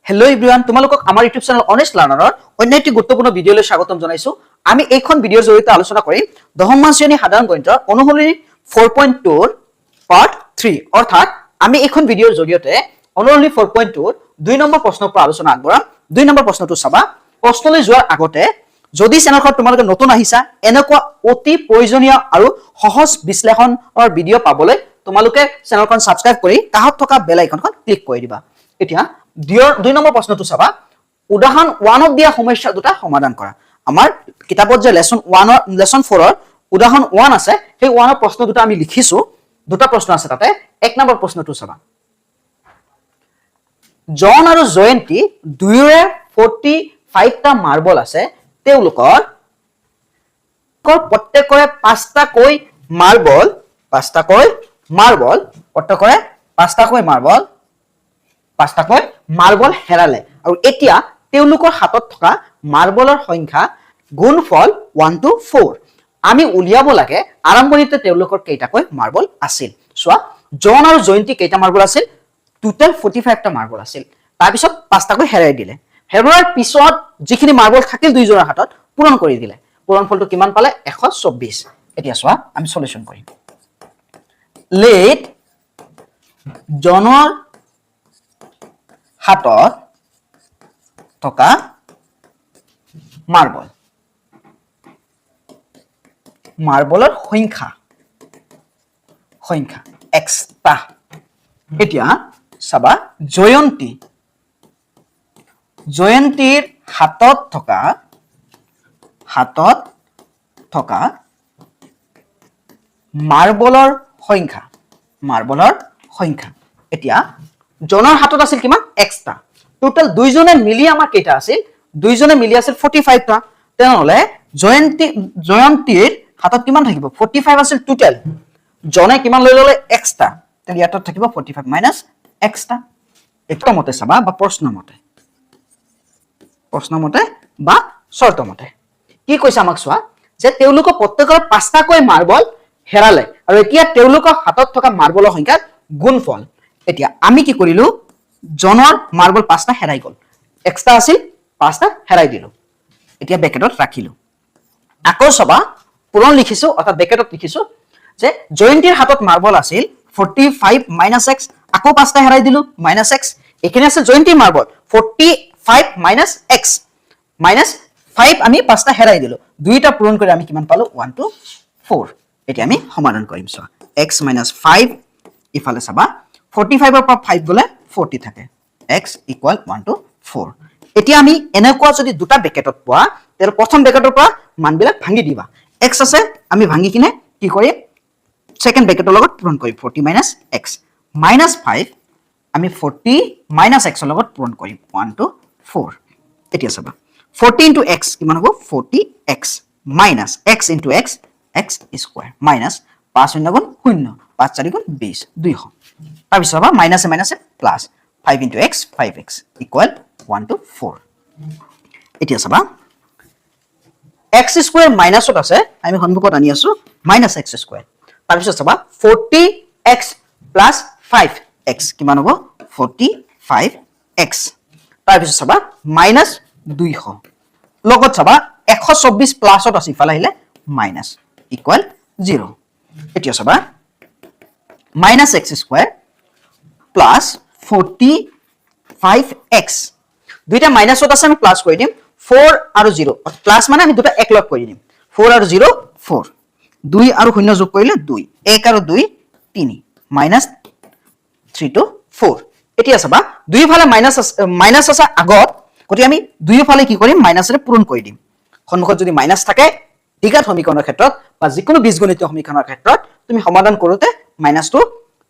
Hello' everyone, তোমালোকক আমাৰ YouTube channel honest লাৰ্ণাৰৰ অন্য এটি গুৰুত্বপূৰ্ণ ভিডিঅ'লৈ স্বাগতম জনাইছো। আমি এইখন ভিডিঅ'ৰ জৰিয়তে আলোচনা কৰিম দশমমান শ্ৰেণী সাধাৰণ গণিতৰ অনুশীলনী 4.2 ৰ পাৰ্ট 3। অৰ্থাৎ আমি এইখন ভিডিঅ'ৰ জৰিয়তে অনুশীলনী 4.2 ৰ 2 নম্বৰ প্ৰশ্নৰ পৰা আলোচনা আগবঢ়াম। 2 নম্বৰ প্ৰশ্নটো চাবা। প্ৰশ্নলৈ যোৱাৰ আগতে যদি চেনেলখন তোমালোকে নতুন আহিছা, এনেকুৱা অতি প্ৰয়োজনীয় আৰু সহজ বিশ্লেষণৰ ভিডিঅ' পাবলৈ তোমালোকে চেনেলখন সাবস্ক্ৰাইব কৰি কাষত থকা বেল আইকনখন ক্লিক কৰি দিবা। এতিয়া 2 নম্বৰ প্ৰশ্নটো চাবা। উদাহৰণ 1ত দিয়া সমস্যা দুটা সমাধান কৰা। আমাৰ কিতাপত যে লেসন 4 ৰ উদাহৰণ 1 আছে, সেই 1ৰ প্ৰশ্ন দুটা আমি লিখিছো। দুটা প্ৰশ্ন আছে তাতে। 1 নম্বৰ প্ৰশ্নটো চাবা। জন আৰু জয়ন্তী দুয়োৰে 45টা মাৰ্বল আছে। তেওঁলোকৰ প্ৰত্যেকৰে 5টাকৈ মাৰ্বল হেৰালে আৰু এতিয়া তেওঁলোকৰ হাতত থকা মাৰ্বলৰ সংখ্যা গুণফল 1 to 4 আমি উলিয়াব লাগে। আৰম্ভণিতে তেওঁলোকৰ কেইটাকৈ মাৰ্বল আছিল? চোৱা, জন আৰু জয়ন্তী কেইটা মাৰ্বল আছিল? টোটেল 45টা মাৰ্বল আছিল। তাৰ পিছত 5টাকৈ হেৰাই দিলে। হেৰুৱাৰ পিছত যিখিনি মাৰ্বল থাকিল দুইজনৰ হাতত পূৰণ কৰি দিলে। পূৰণফলটো কিমান পালে? 124। এতিয়া চোৱা, আমি সলিউশন কৰিম। লেট জনৰ হাতত থকা মাৰ্বলৰ সংখ্যা এক্সটা। এতিয়া চাবা, জয়ন্তীৰ হাতত থকা মাৰ্বলৰ সংখ্যা এতিয়া জনৰ হাতত আছিল কিমান? এক্সটা। টোটাল দুইজনে মিলি আমাৰ কেইটা আছিল? দুইজনে মিলি আছিল 45টা। তেনেহলে জয়ন্তীৰ হাতত কিমান থাকিব? 45 আছিল টোটাল। জনে কিমান লৈ ললে? এক্সটা। তেনে ইয়াত থাকিব 45 মাইনাস এক্সটা। এটা মতে চাবা বা প্ৰশ্ন মতে বা শৰ্ত মতে কি কৈছে আমাক চোৱা, যে তেওঁলোকৰ প্ৰত্যেকৰ 5টাকৈ মাৰ্বল হেৰালে আৰু এতিয়া তেওঁলোকৰ হাতত থকা মাৰ্বলৰ সংখ্যাৰ গুণফল। এতিয়া আমি কি কৰিলো? জনৰ মাৰ্বল 5টা হেৰাই গল, এক্সট্ৰা আছিল 5টা হেৰাই দিলো। এতিয়া ব্ৰেকেটত ৰাখিলো। আকৌ চাবা, পূৰণ লিখিছো অৰ্থাৎ ব্ৰেকেটত লিখিছো যে জয়ন্তীৰ হাতত মাৰ্বল আছিল 45 মাইনাস x, আকৌ 5টা হেৰাই দিলো মাইনাস x। এখানে আছে জয়ন্তীৰ মাৰ্বল 45 মাইনাস x মাইনাস 5, আমি 5টা হেৰাই দিলো। দুইটা পূৰণ কৰি আমি কিমান পালো? 1 to 4। এতিয়া আমি সমাধান কৰিম। চোৱা, x minus 5 ইফালে চাবা 45 ৰ পৰা 5 গলে 40 থাকে। x equal 1 to 4। এতিয়া আমি এনেকুৱা যদি দুটা ব্ৰেকেটত পোৱা, তেতিয়াহলে প্ৰথম ব্ৰেকেটৰ পৰা মানবিলাক ভাঙি দিবা। x আছে, আমি ভাঙি কিনে কি কৰিম? সেকেন্ড ব্ৰেকেটৰ লগত পূৰণ কৰিম। 40 minus x minus 5 আমি 40 minus x ৰ লগত পূৰণ কৰিম 1 to 4। এতিয়া চাবা, 40 into x কিমান হ'ব? 40x minus x into x square minus 5 শূন্য গুণ 0, 5 4 গুণ 20, 200। তাৰপিছত চাবা, মাইনাসে মাইনাসে plus 5 into x 5x equal 1 to 4। এতিয়া চাবা, x square মাইনাসত আছে, আমি সন্মুখত আনি আছো মাইনাস x square। তাৰপিছত চাবা 40x plus 5x কিমান হ'ব? 45x। তাৰপিছত চাবা মাইনাস 200 লগত চাবা 124 প্লাসত আছে, ইফালে আহিলে মাইনাস ইকুয়াল 0। এতিয়া চাবা, minus x square plus 45x, দুইটা মাইনাসত আছে, আমি প্লাস কৰি দিম। 4 আৰু 0 প্লাস মানে আমি দুটা একলগ কৰি দিম। 4 আৰু 0 4, 2 আৰু 0 যোগ কৰিলে 2, 1 আৰু 2 3 মাইনাস 3 to 4। এতিয়া চাবা, দুইফালে মাইনাস আছে আগত, গতিকে আমি দুইফালে কি কৰিম? মাইনাসৰে পূৰণ কৰি দিম। সন্মুখত যদি মাইনাস থাকে দ্বিঘাত সমীকৰণৰ ক্ষেত্ৰত বা যিকোনো বীজগণিতীয় সমীকৰণৰ ক্ষেত্ৰত তুমি সমাধান কৰোতে মাইনাসটো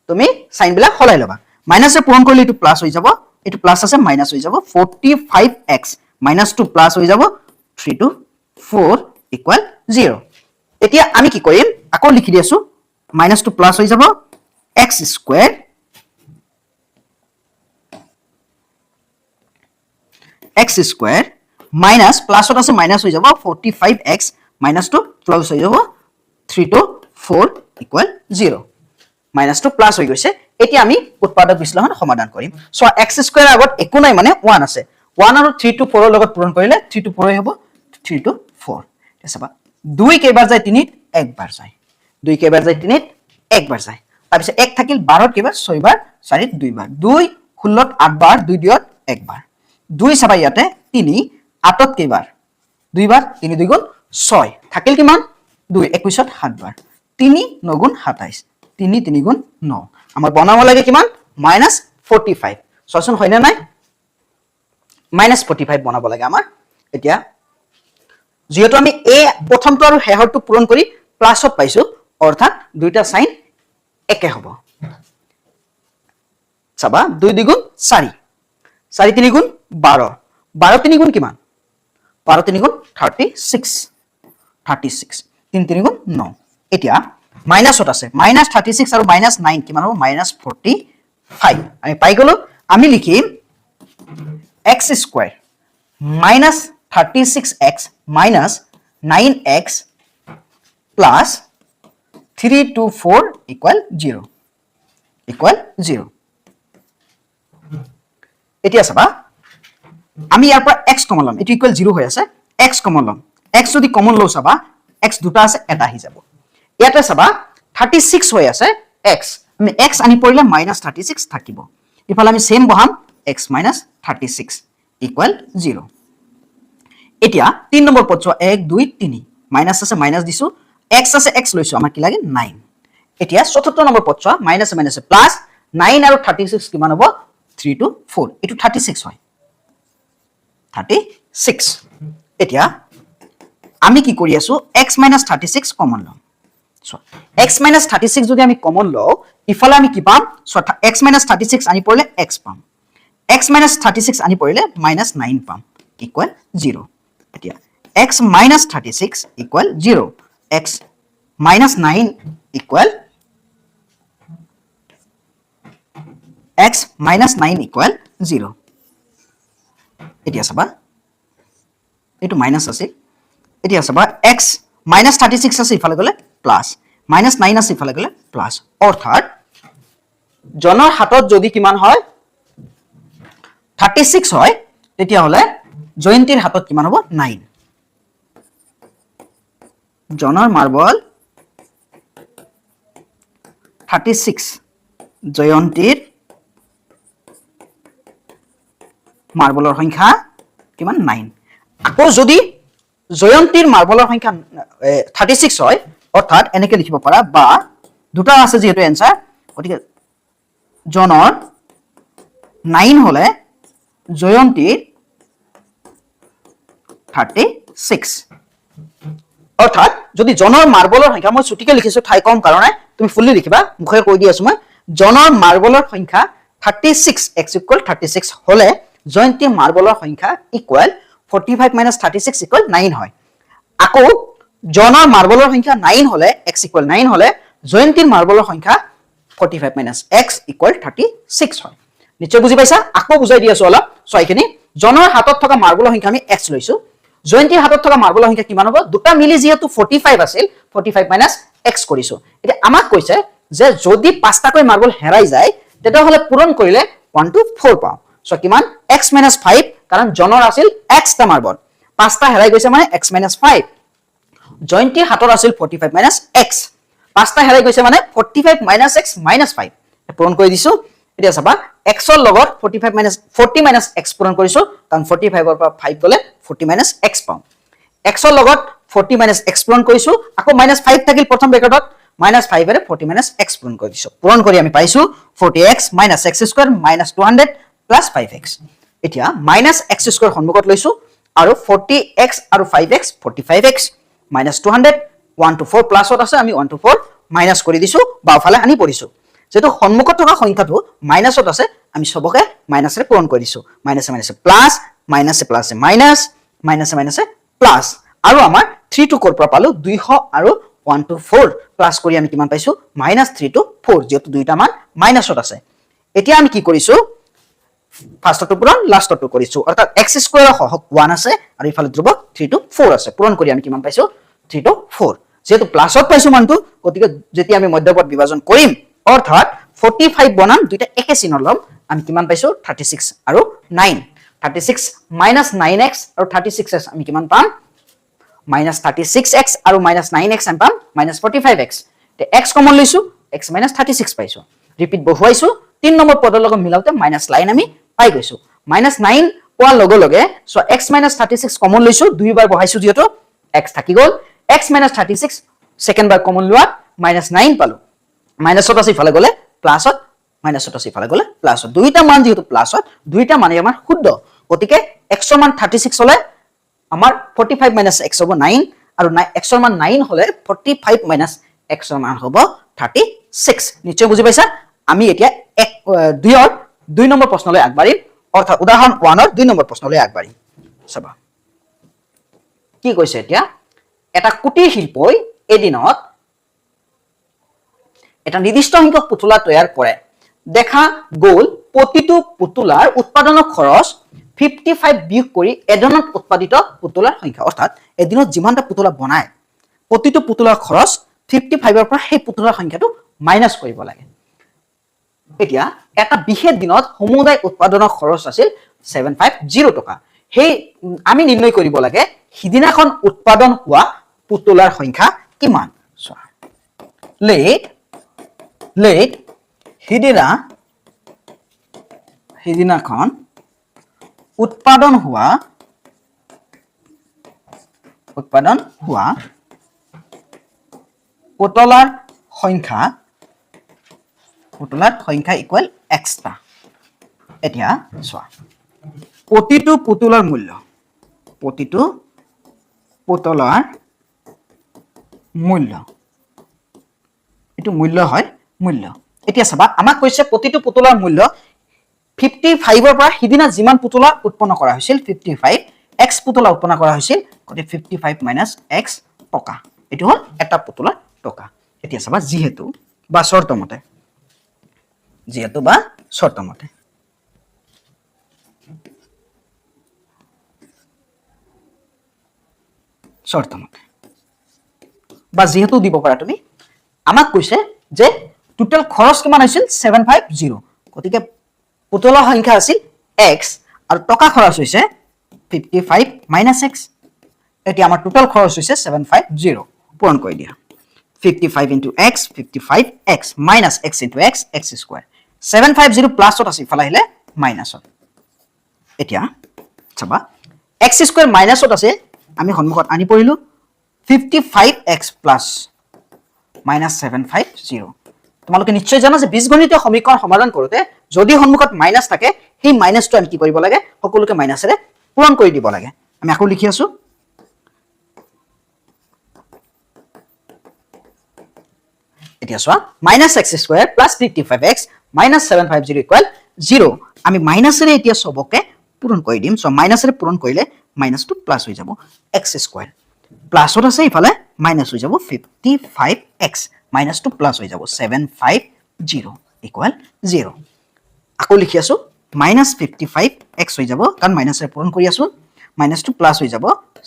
তুমি সাইন বিলাক সলাই লবা। মাইনাসে পূৰণ কৰিলে এইটো প্লাস হৈ যাব, এইটো প্লাস আছে মাইনাস হৈ যাব। 45x মাইনাস 2 প্লাস হৈ যাব 3 to 4 ইকুয়াল 0। এতিয়া আমি কি কৰিম? আকৌ লিখি দি আছো, মাইনাস 2 প্লাস হৈ যাব x স্কয়ার মাইনাস প্লাসত আছে মাইনাস হৈ যাব 45x মাইনাস 2 প্লাস হৈ যাব 3 to 4 ইকুয়াল 0। মাইনাসটো প্লাস হৈ গৈছে এতিয়া আমি উৎপাদক বিশ্লেষণ সমাধান কৰিম সো x স্কয়াৰ আগত একো নাই মানে 1 আছে 1 আৰু 3 to 4 ৰ লগত পূৰণ কৰিলে 3 to 4 হ'ব 3 to 4 এছবা 2 কেইবাৰ যায় 3 একবাৰ যায় 2 কেইবাৰ যায় 3 একবাৰ যায় তাৰ পিছত 1 থাকিল 12 কেইবাৰ 6 বাৰ 4 দুইবাৰ 2 16 8 বাৰ 2 দিয়ত একবাৰ 2 চাবা ইয়াতে 3 8ত কেইবাৰ দুইবাৰ 3 2 গুণ 6 থাকিল কিমান 2 21ত 7 বাৰ 3 9 গুণ 27 3 3 গুণ 9 আমাৰ বনাব লাগে কিমান -45 সচন হয়না নাই -45 বনাব লাগে আমাৰ এতিয়া যেহেতু আমি এ প্ৰথমটো আৰু হেহৰটো পূৰণ কৰি প্লাসত পাইছো অৰ্থাৎ দুইটা সাইন একে হ'ব চাবা 2 2 গুণ 4 4 3 গুণ 12 12 3 গুণ কিমান 12 3 গুণ 36 36 3 3 গুণ 9 এতিয়া মাইনাসত আছে -36 আৰু -9 কিমান হ'ব -45 আমি পাই গলো আমি লিখিম x square -36x minus 9x plus 3 to 4 equal 0 এতিয়া চাবা আমি ইয়াৰ পৰা x কমন লম এটো ইকুৱেল 0 হৈ আছে x কমন লম x যদি কমন লও চাবা x দুটা আছে এটা আহি যাব ইয়াতে চাবা 36 হৈ আছে x আমি x আনি পৰিলে -36 থাকিব ইফালে আমি সেম বহাম x - 36 ইকুৱেল 0 এতিয়া 3 নম্বৰ পদ 1 2 3 মাইনাস আছে মাইনাস দিছো x আছে x লৈছো আমাৰ কি লাগে 9 এতিয়া চতুৰ্থ নম্বৰ পদ মাইনাস মাইনাস প্লাস 9 আৰু 36 কিমান হ'ব 3 to 4 এটো 36 হয় 36 এতিয়া আমি কি কৰি আছো x - 36 কমন লম সো x - 36 যদি আমি কমন লও ইফালে আমি কি পাম সো x - 36 আনি পৰিলে x পাম x - 36 আনি পৰিলে -9 পাম ইকুৱেল 0 এতিয়া x - 36 equal 0 x - 9 equal x - 9 equal 0 এতিয়া চাবা এটো মাইনাস আছে এতিয়া চাবা x - 36 আছে ইফালে গলে প্লাস -9 আছে ইফালে গলে প্লাস অৰ্থাৎ জনৰ হাতত যদি কিমান হয় 36 হয় তেতিয়া হলে জয়ন্তীৰ হাতত কিমান হ'ব 9 জনৰ মাৰ্বল 36 জয়ন্তীৰ মাৰ্বলৰ সংখ্যা কিমান 9 আকৌ যদি জয়ন্তীৰ মাৰ্বলৰ সংখ্যা 36 হয় অৰ্থাৎ এনেকে লিখিব পাৰা বা দুটা আছে যেহেতু এনসাৰ গতিকে জনৰ 9 হলে জয়ন্তীৰ 36 অৰ্থাৎ যদি জনৰ মাৰ্বলৰ সংখ্যা মই ছুটিকে লিখিছো ঠাই কম কাৰণে তুমি ফুললি লিখিবা মুখে কৈ দি আছো মই জনৰ মাৰ্বলৰ সংখ্যা 36 x = 36 হলে জয়ন্তীৰ মাৰ্বলৰ সংখ্যা ইকুৱেল 45 - 36 = 9 হয় আকৌ জনৰ মাৰ্বলৰ সংখ্যা 9 হলে x = 9 হলে জয়ন্তীৰ মাৰ্বলৰ সংখ্যা 45 - x = 36 হয় নিশ্চয় বুজি পাইছা আকৌ বুজাই দি আছো অলপ সইখিনি জনৰ হাতত থকা মাৰ্বলৰ সংখ্যা আমি x লৈছো জয়ন্তীৰ হাতত থকা মাৰ্বলৰ সংখ্যা কিমান হ'ব দুটা মিলি যেহেতু 45 আছিল 45 - x কৰিছো এতিয়া আমাক কৈছে যে যদি পাঁচটাকৈ মাৰ্বল হেৰাই যায় তেতিয়া হলে পূৰণ কৰিলে 1 to 4 পাও সো কিমান x - 5 কাৰণ জনৰ আছিল x টা মাৰ্বল পাঁচটা হেৰাই গৈছে মানে x - 5 জয়ন্তীৰ হাতত আছিল 45 - x পাঁচটা হেৰাই গৈছে মানে 45 - x - 5 পূৰণ কৰি দিছো এতিয়া চাবা x ৰ লগত 45 - 40 - x পূৰণ কৰিছো কাৰণ 45 ৰ পৰা 5 গলে 40 - x পাম x ৰ লগত 40 - x পূৰণ কৰিছো আকৌ -5 থাকিল প্ৰথম ব্ৰেকেটত -5 এৰে 40 - x পূৰণ কৰি দিছো পূৰণ কৰি আমি পাইছো 40x - x² - 200 + 5x এতিয়া -x² সন্মুখত লৈছো আৰু 40x আৰু 5x 45x - 200 1 to 4 প্লাসত আছে আমি 1 to 4 মাইনাস কৰি দিছো বাওফালে আনি পৰিছো যেটো সন্মুখত থকা সংখ্যাটো মাইনাসত আছে আমি সবকে মাইনাসৰে পূৰণ কৰি দিছো মাইনাসে মাইনাসে প্লাস মাইনাসে প্লাসে মাইনাস মাইনাসে মাইনাসে প্লাস আৰু আমাৰ 3 to 4 পৰা পালো 200 আৰু 1 to 4 প্লাস কৰি আমি কিমান পাইছো -3 to 4 যেটো দুইটা মান মাইনাসত আছে এতিয়া আমি কি কৰিছো ফাৰ্স্টটো পূৰণ লাষ্টটো কৰিছো অৰ্থাৎ x² হক 1 আছে আৰু ইফালে ধ্ৰুবক 3 to 4 আছে পূৰণ কৰি আমি কিমান পাইছো 3 to 4 যেটো প্লাসত পাইছো মানটো গতিকে যেতিয়া আমি মধ্যপদ বিভাজন কৰিম অৰ্থাৎ 45 বনাম দুইটা একে চিনৰ লম আমি কিমান পাইছো 36 আৰু 9 36 minus 9x আৰু 36x আমি কিমান পাম minus 36x আৰু minus 9x আমি পাম minus 45x তে x কমন লৈছো x minus 36 পাইছো ৰিপিট বহুৱাইছো 3 নম্বৰ পদৰ লগত মিলাওতে মাইনাস লাইন আমি পাই গৈছো minus 9 পোৱাৰ লগে লগে সো x minus 36 কমন লৈছো দুইবাৰ বহাইছো যেটো x থাকি গল x minus 36 সেকেন্ড বাৰ কমন লোৱা minus 9 পালো মাইনাসত আছে ইফালে গলে প্লাসত মাইনাসত আছে ইফালে গলে প্লাসত দুইটা মান যেহেতু প্লাসত দুইটা মানে আমাৰ শুদ্ধ গতিকে x ৰ মান 36 হলে আমাৰ 45 minus x হ'ব 9 আৰু x ৰ মান 9 হলে 45 minus x ৰ মান হ'ব 36 নিশ্চয় বুজি পাইছা আমি এতিয়া 2 নম্বৰ প্ৰশ্নলৈ আগবাঢ়িম অৰ্থাৎ উদাহৰণ 1 ৰ 2 নম্বৰ প্ৰশ্নলৈ আগবাঢ়িম চাবা কি কৈছে এতিয়া এটা কুটিৰ শিল্পই এদিনত এটা নিৰ্দিষ্ট সংখ্যক পুতলা তৈয়াৰ কৰে দেখা গ'ল প্ৰতিটো পুতলাৰ উৎপাদনৰ খৰচ 55 বিয়োগ কৰি এদিনত উৎপাদিত পুতলাৰ সংখ্যা অৰ্থাৎ এদিনত যিমানটা পুতলা বনায় প্ৰতিটো পুতলাৰ খৰচ 55 ৰ পৰা সেই পুতলাৰ সংখ্যাটো মাইনাস কৰিব লাগে এতিয়া এটা বিশেষ দিনত সমুদায় উৎপাদনৰ খৰচ আছিল 750 টকা সেই আমি নিৰ্ণয় কৰিব লাগে হিদিনাখন উৎপাদন হোৱা পুতলাৰ সংখ্যা কিমান লেট হিদিনাখন উৎপাদন হোৱা পুতলাৰ সংখ্যা ইকুৱেল এক্সটা এতিয়া চোৱা প্ৰতিটো পুতলাৰ মূল্য এটো মূল্য হয় মূল্য এতিয়া চাবা আমাক কৈছে প্ৰতিটো পুতলাৰ মূল্য 55 ৰ পৰা হিদিনা যিমান পুতলা উৎপন্ন কৰা হৈছিল 55 x পুতলা উৎপন্ন কৰা হৈছিল গতে 55 minus x টকা এটো হল এটা পুতলাৰ টকা এতিয়া চাবা যেহেতু বা শৰ্তমতে বা যেহেতু দিব পাৰা তুমি আমাক কৈছে যে টোটাল খৰচ কিমান হৈছিল 750 গতিকে পুতলাৰ সংখ্যা আছিল x আৰু টকা খৰচ হৈছে 55 minus x এতিয়া আমাৰ টোটাল খৰচ হৈছে 750 পূৰণ কৰি দিয়া 55 into x 55x minus x into x x square 750 প্লাসত আছে ইফালে আহিলে মাইনাসত এতিয়া চাবা x square মাইনাসত আছে আমি সন্মুখত আনি পৰিলো 55x plus minus 750 তোমালোকে নিশ্চয় জানা যে বীজগণিতীয় সমীকৰণ সমাধান কৰোতে যদি সন্মুখত মাইনাস থাকে সেই মাইনাসটো আমি কি কৰিব লাগে সকলোকে মাইনাসৰে পূৰণ কৰি দিব লাগে আমি আকৌ লিখি আছো এতিয়া চোৱা minus x square plus 55x minus 750 equal 0 আমি মাইনাসৰে এতিয়া সবকে পূৰণ কৰি দিম সো মাইনাসৰে পূৰণ কৰিলে মাইনাসটো প্লাস হৈ যাব x square প্লাসত আছে ইফালে মাইনাস হৈ যাব 55x minus to plus হৈ যাব 750 equal 0 আকৌ লিখি আছো minus 55x হৈ যাব কাৰণ মাইনাসৰে পূৰণ কৰি আছো minus to plus হৈ যাব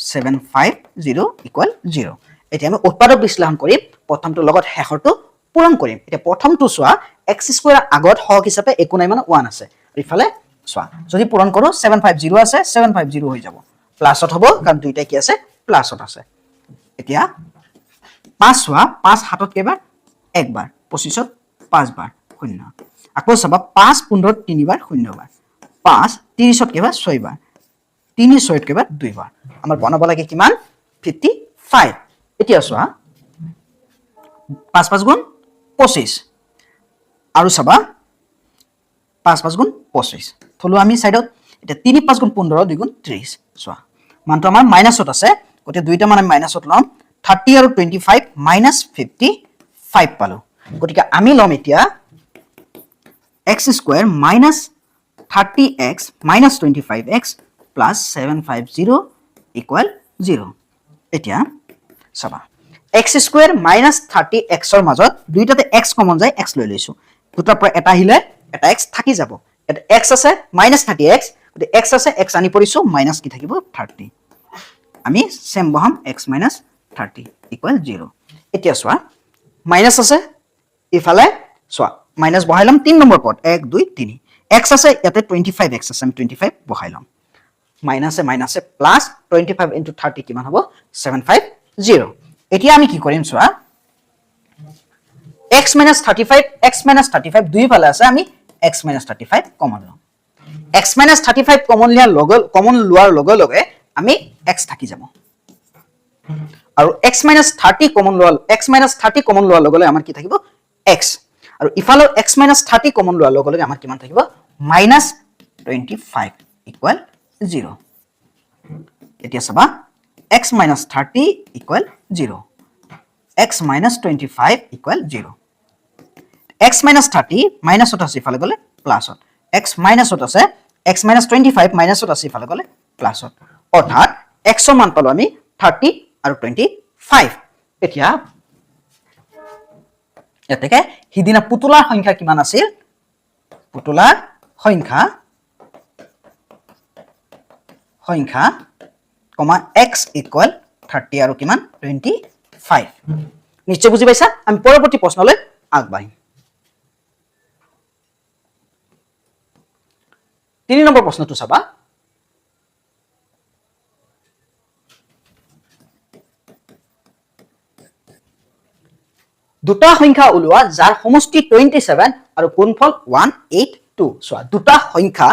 750 equal 0 এতিয়া আমি উৎপাদক বিশ্লেষণ কৰিম প্ৰথমটো লগত শেষৰটো পূৰণ কৰিম এতিয়া প্ৰথমটো চোৱা x স্কয়াৰ আগত হক হিচাপে একো নাই মানে 1 আছে ইফালে চোৱা যদি পূৰণ কৰো 750 আছে 750 হৈ যাব প্লাসত হ'ব কাৰণ দুইটা কি আছে প্লাসত আছে এতিয়া 5 চোৱা 5 হাতত কেবাৰ একবাৰ 25ত 5 বাৰ শূন্য আকৌ চাবা 5 15 3 বাৰ শূন্য বাৰ 5 30ত কেবাৰ 6 বাৰ 3 6ত কেবাৰ 2 বাৰ আমাৰ বনাব লাগে কিমান 55 এতিয়া চোৱা 5 5 গুণ 25 আৰু চাবা 5 5 গুণ 25 থলো আমি সাইডত এটা 3 5 গুণ 15 2 গুণ 30 চোৱা মানটো আমাৰ মাইনাসত আছে গতে দুইটা মান আমি মাইনাসত লম 30 আৰু 25 minus 55 পালো গতিকে আমি লম এতিয়া x square minus 30x minus 25x plus 750 equal 0 এতিয়া চাবা x square minus 30x ৰ মাজত দুইটাতে x কমন যায় x লৈ লৈছো দুটাৰ পৰা এটা আহিলে এটা x থাকি যাব এটা x আছে minus 30x গতিকে x আছে x আনি পৰিছো minus কি থাকিব 30 আমি সেম বহাম x minus 30 equal 0 এতিয়া চোৱা মাইনাস আছে ইফালে চোৱা মাইনাস বহাই লম 3 নম্বৰ পদ 1 2 3 x আছে ইয়াতে 25x আছে আমি 25 বহাই লম মাইনাসে মাইনাসে প্লাস 25 into 30 কিমান হ'ব 750 এতিয়া আমি কি কৰিম চোৱা x minus 35 দুই ফালে আছে আমি x minus 35 কমন লম x minus 35 কমন লোৱাৰ লগে লগে আমি x থাকি যাব আৰু x minus 30 কমন লোৱাৰ লগে লগে আমাৰ কি থাকিব x আৰু ইফালৰ x minus 30 কমন লোৱাৰ লগে লগে আমাৰ কিমান থাকিব minus 25 equal 0 এতিয়া চাবা x minus 30 equal 0 x minus 25 equal 0 x minus 30 minus ত আছে ইফালে গলে প্লাস ত x minus ত আছে x minus 25 minus ত আছে ইফালে গলে প্লাস ত অৰ্থাৎ x ৰ মান পালো আমি 30 আৰু 25 এতিয়া এতেকে হিদিনা পুতুলাৰ সংখ্যা কিমান আছিল পুতুলাৰ সংখ্যা কমা x equal 30 আৰু কিমান 25 নিশ্চয় বুজি পাইছা আমি পৰৱৰ্তী প্ৰশ্নলৈ আগবাঢ়িম 3 নম্বৰ প্ৰশ্নটো চাবা দুটা সংখ্যা উলোৱা যাৰ সমষ্টি 27 আৰু গুণফল 182 সোৱা দুটা সংখ্যা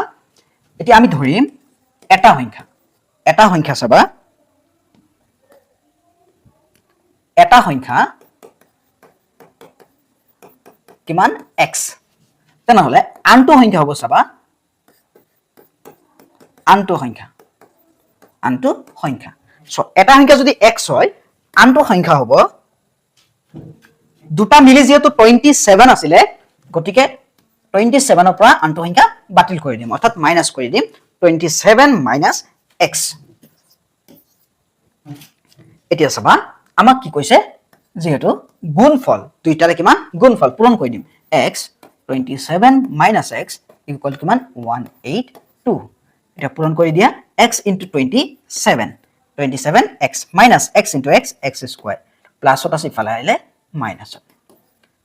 এতিয়া আমি ধৰিম এটা সংখ্যা চাবা এটা সংখ্যা কিমান x তেনেহলে আনটো সংখ্যা হ'ব চাবা আনটো সংখ্যা সো এটা সংখ্যা যদি x হয় আনটো সংখ্যা হ'ব দুটা মিলি যেহেতু 27 আছিল গটিকে 27 ৰ পৰা আনটো সংখ্যা বাতিল কৰি দিম অৰ্থাৎ মাইনাস কৰি দিম 27 minus x এতিয়া চাবা আমাক কি কৈছে যেহেতু গুণফল দুইটাৰে কিমান গুণফল পূৰণ কৰি দিম x 27 minus x equal কিমান 182 এটা পূৰণ কৰি দিয়া x into 27 x minus x into x x square plus ত আছে ইফালে আহিলে মাইনাস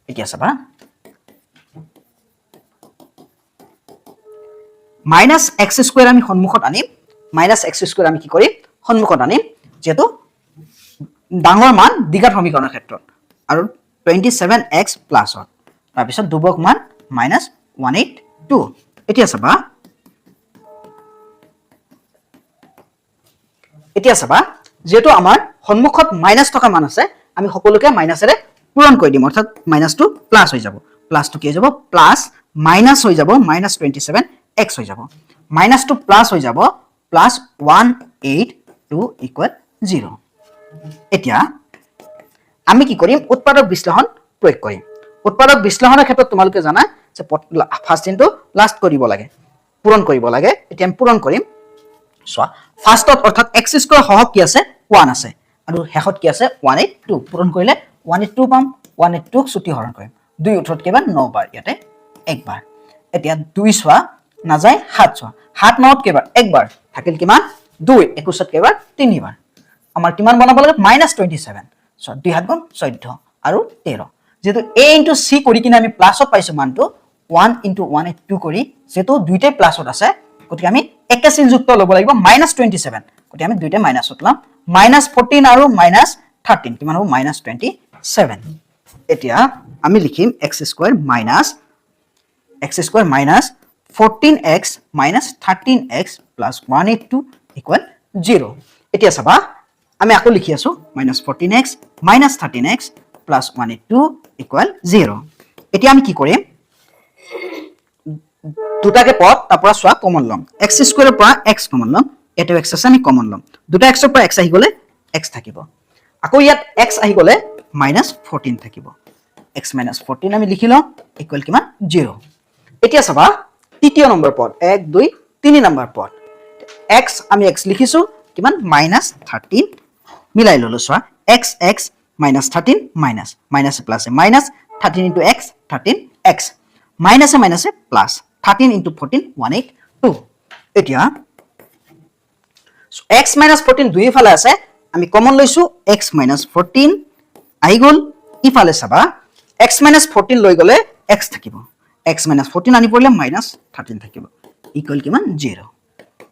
এতিয়া চাবা minus x square আমি সন্মুখত আনিম minus x square আমি কি কৰিম সন্মুখত আনিম যেটো ডাঙৰ মান দ্বিঘাত সমীকৰণৰ ক্ষেত্ৰত আৰু 27x প্লাস তাৰ পিছত দুবক মান -182 এতিয়া চাবা যেটো আমাৰ সন্মুখত মাইনাস থকা মান আছে আমি সকলোকে মাইনাসেৰে পূৰণ কৰি দিম অৰ্থাৎ মাইনাসটো প্লাস হৈ যাব প্লাসটো কি হৈ যাব প্লাস মাইনাস হৈ যাব -27x হৈ যাব মাইনাসটো প্লাস হৈ যাব +182 ইকুৱেল 0 এতিয়া আমি কি কৰিম উৎপাদক বিশ্লেষণ প্ৰয়োগ কৰিম উৎপাদক বিশ্লেষণৰ ক্ষেত্ৰত তোমালোকে জানা যে ফাৰ্স্ট ইনটো লাষ্ট কৰিব লাগে পূৰণ কৰিব লাগে এতিয়া আমি পূৰণ কৰিম সো ফাৰ্স্টত অৰ্থাৎ x স্কয়াৰ সহগ কি আছে 1 আছে আৰু হেহত কি আছে 182 পূৰণ কৰিলে 182 পাম 182 ক ছুটি হৰণ কৰিম 2 উঠত কেবাৰ 9 বাৰ ইয়াতে একবাৰ এতিয়া 2 সোৱা না যায় 7 সোৱা 7 9ত কেবাৰ একবাৰ থাকিল কিমান 2 21ত কেবাৰ 3 বাৰ আমাৰ কিমান বনাব লাগে -27 সো 2 হাত গুণ 14 আৰু 13 যেটো a into c কৰি কিনে আমি প্লাসত পাইছো মানটো 1 into 182 কৰি যেটো দুইটাই প্লাসত আছে গতিকে আমি একে চিন যুক্ত লব লাগিব -27 গতিকে আমি দুইটা মাইনাসত লম -14 আৰু -13 কিমান হ'ব -27 এতিয়া আমি লিখিম x square minus 14x minus 13x plus 182 equal 0 এতিয়া চাবা আমি আকৌ লিখি আছো -14x minus 13x plus 182 equal 0 এতিয়া আমি কি কৰিম দুটাকে পদ তাৰপৰা সোৱা কমন লম x স্কয়াৰৰ পৰা x কমন লম এটো x আছে আমি কমন লম দুটা x ৰ পৰা x আহি গলে x থাকিব আকৌ ইয়াত x আহি গলে -14 থাকিব x - 14 আমি লিখি লম ইকুৱেল কিমান 0 এতিয়া চাবা তৃতীয় নম্বৰ পদ 1 2 3 নম্বৰ পদ x আমি x লিখিছো কিমান -13 মিলাই ললো সোৱা x -13 minus plus minus 13 into x 13x minus minus plus 13 into 14 182 এতিয়া x - 14 দুই ফালে আছে আমি কমন লৈছো x - 14 আহি গল ইফালে চাবা x - 14 লৈ গলে x থাকিব x - 14 আনি পৰিলে -13 থাকিব ইকুৱেল কিমান 0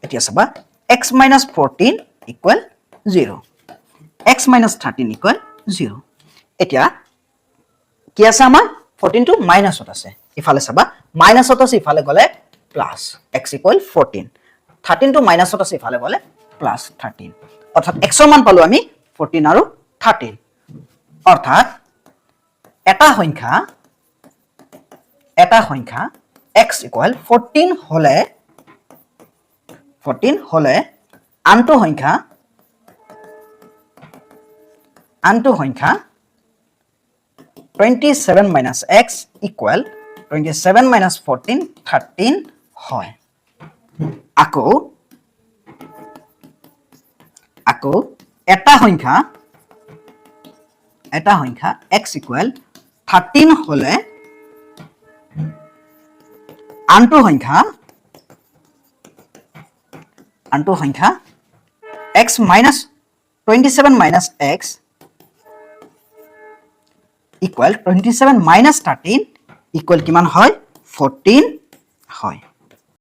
এতিয়া চাবা x - 14 ইকুৱেল 0 x - 13 ইকুৱেল 0 এতিয়া কি আছে আমাৰ 14 টো মাইনাসত আছে ইফালে চাবা মাইনাসত আছে ইফালে গলে প্লাস x ইকুৱেল 14 13 টো মাইনাসত আছে ইফালে গলে প্লাস 13 অৰ্থাৎ x ৰ মান পালো আমি 14 আৰু 13 অৰ্থাৎ এটা সংখ্যা x ইকুৱেল 14 হলে আনটো সংখ্যা 27 minus x equal 27 minus 14 13 হয় আকৌ এটা সংখ্যা x equal 13 হলে আনটো সংখ্যা x minus 27 minus x equal 27 minus 13 equal কিমান হয় 14 হয়